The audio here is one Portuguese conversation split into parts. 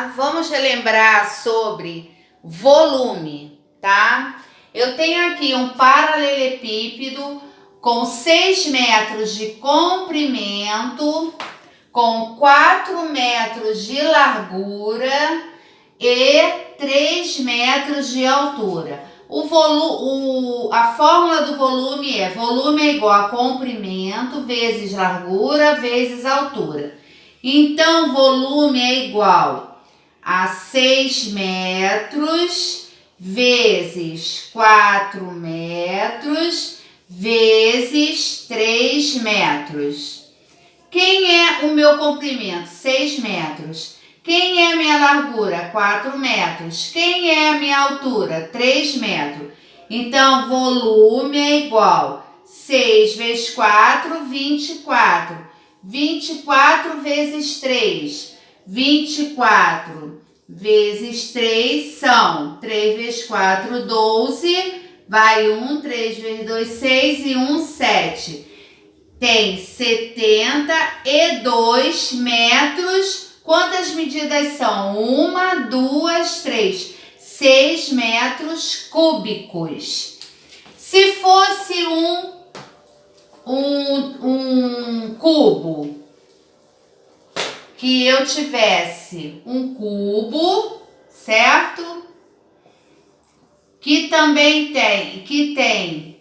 lá, vamos relembrar sobre volume, tá? Eu tenho aqui um paralelepípedo com 6 metros de comprimento, com 4 metros de largura e 3 metros de altura. A fórmula do volume é igual a comprimento vezes largura vezes altura. Então, volume é igual a 6 metros vezes 4 metros vezes 3 metros. Quem é o meu comprimento? 6 metros. Quem é a minha largura? 4 metros. Quem é a minha altura? 3 metros. Então, volume é igual a 6 vezes 4, 24. 24 vezes 3. 24 vezes 3 são 3 vezes 4, 12. Vai 1, 3 vezes 2, 6 e 1, 7. Tem 72 metros. Quantas medidas são? 1, 2, 3. 6 metros cúbicos. Se fosse um cubo, que eu tivesse um cubo, certo? Que também tem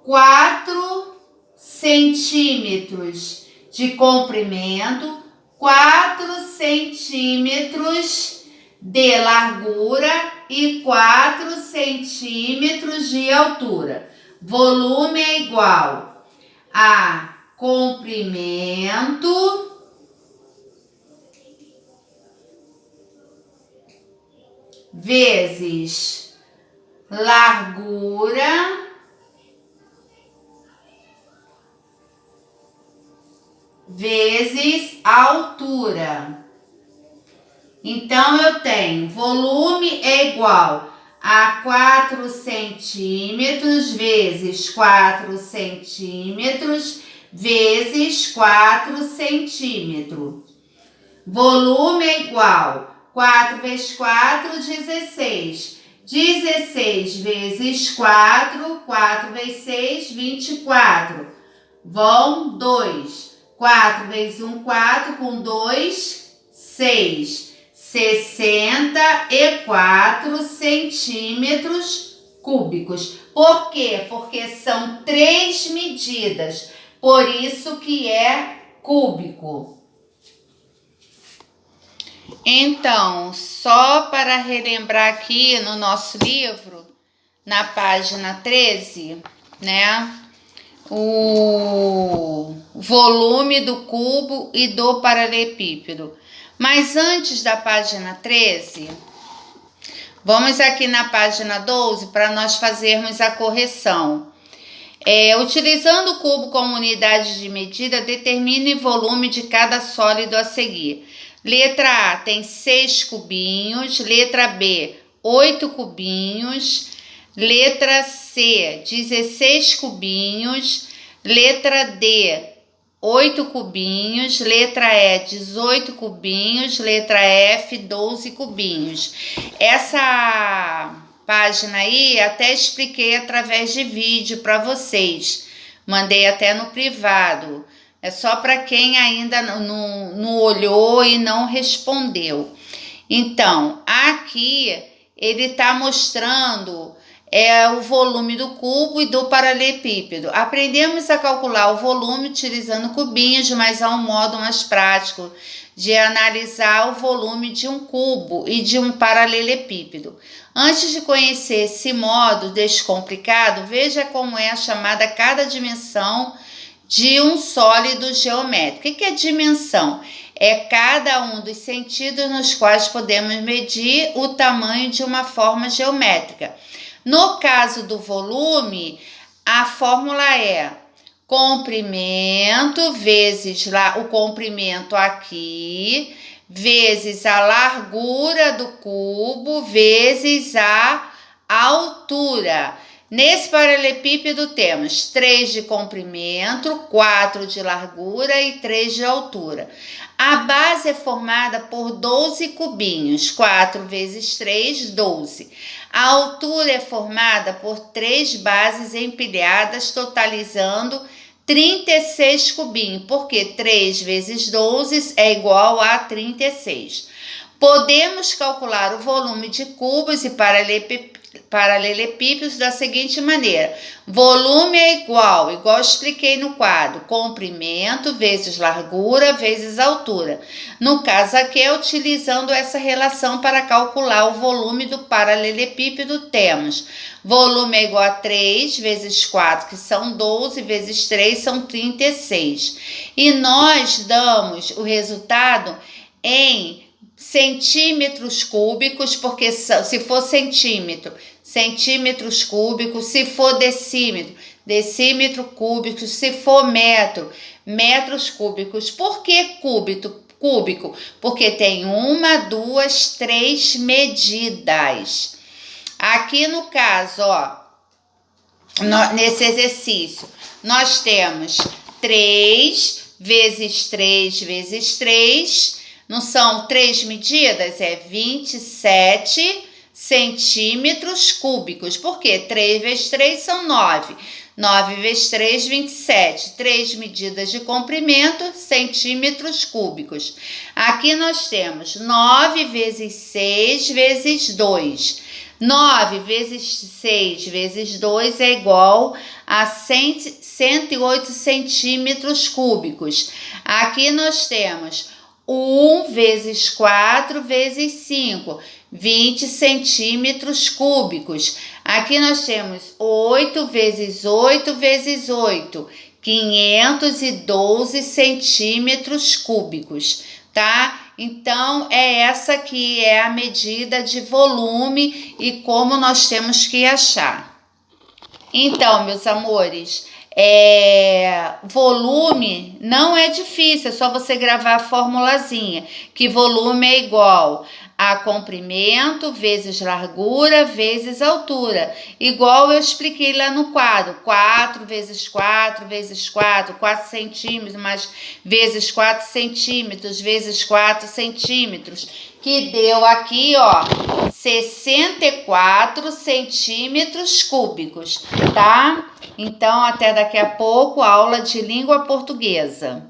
4 centímetros de comprimento, 4 centímetros de largura e 4 centímetros de altura. Volume é igual a comprimento vezes largura vezes altura. Então, eu tenho volume é igual a 4 centímetros vezes 4 centímetros vezes 4 centímetros. Volume é igual 4 vezes 4, 16. 16 vezes 4, 4 vezes 6, 24. Vão 2. 4 vezes 1, 4, com 2, 6. 64 centímetros cúbicos. Por quê? Porque são 3 medidas. Por isso que é cúbico. Então, só para relembrar aqui no nosso livro, na página 13, né? O volume do cubo e do paralelepípedo. Mas antes da página 13, vamos aqui na página 12 para nós fazermos a correção. Utilizando o cubo como unidade de medida, determine o volume de cada sólido a seguir. Letra A tem 6 cubinhos, letra B 8 cubinhos, letra C 16 cubinhos, letra D 8 cubinhos, letra E 18 cubinhos, letra F 12 cubinhos. Essa página aí até expliquei através de vídeo para vocês, mandei até no privado. É só para quem ainda não olhou e não respondeu. Então, aqui ele está mostrando o volume do cubo e do paralelepípedo. Aprendemos a calcular o volume utilizando cubinhos, mas há um modo mais prático de analisar o volume de um cubo e de um paralelepípedo. Antes de conhecer esse modo descomplicado, veja como é chamada cada dimensão de um sólido geométrico. O que é dimensão? É cada um dos sentidos nos quais podemos medir o tamanho de uma forma geométrica. No caso do volume, a fórmula é comprimento vezes o comprimento aqui, vezes a largura do cubo, vezes a altura. Nesse paralelepípedo temos 3 de comprimento, 4 de largura e 3 de altura. A base é formada por 12 cubinhos, 4 vezes 3, 12. A altura é formada por 3 bases empilhadas, totalizando 36 cubinhos, porque 3 vezes 12 é igual a 36. Podemos calcular o volume de cubos e paralelepípedos da seguinte maneira. Volume é igual expliquei no quadro, comprimento vezes largura vezes altura. No caso aqui, utilizando essa relação para calcular o volume do paralelepípedo, temos volume é igual a 3 vezes 4, que são 12, vezes 3 são 36. E nós damos o resultado em centímetros cúbicos, porque se for centímetro, centímetros cúbicos, se for decímetro, decímetro cúbico, se for metro, metros cúbicos. Por que cúbico? Porque tem 1, 2, 3 medidas. Aqui no caso, nesse exercício, nós temos 3 vezes 3 vezes 3, não são 3 medidas? É 27 centímetros cúbicos. Por quê? 3 vezes 3 são 9. 9 vezes 3, 27. 3 medidas de comprimento, centímetros cúbicos. Aqui nós temos 9 vezes 6 vezes 2. 9 vezes 6 vezes 2 é igual a 108 centímetros cúbicos. Aqui nós temos 1 vezes 4 vezes 5, 20 centímetros cúbicos. Aqui nós temos 8 vezes 8 vezes 8, 512 centímetros cúbicos, tá? Então, essa aqui é a medida de volume e como nós temos que achar. Então, meus amores, volume não é difícil, é só você gravar a formulazinha, que volume é igual a comprimento vezes largura vezes altura, igual eu expliquei lá no quadro, 4 vezes 4 vezes 4, 4 centímetros, mais vezes 4 centímetros, vezes 4 centímetros, que deu aqui, 64 centímetros cúbicos, tá? Então, até daqui a pouco, aula de língua portuguesa.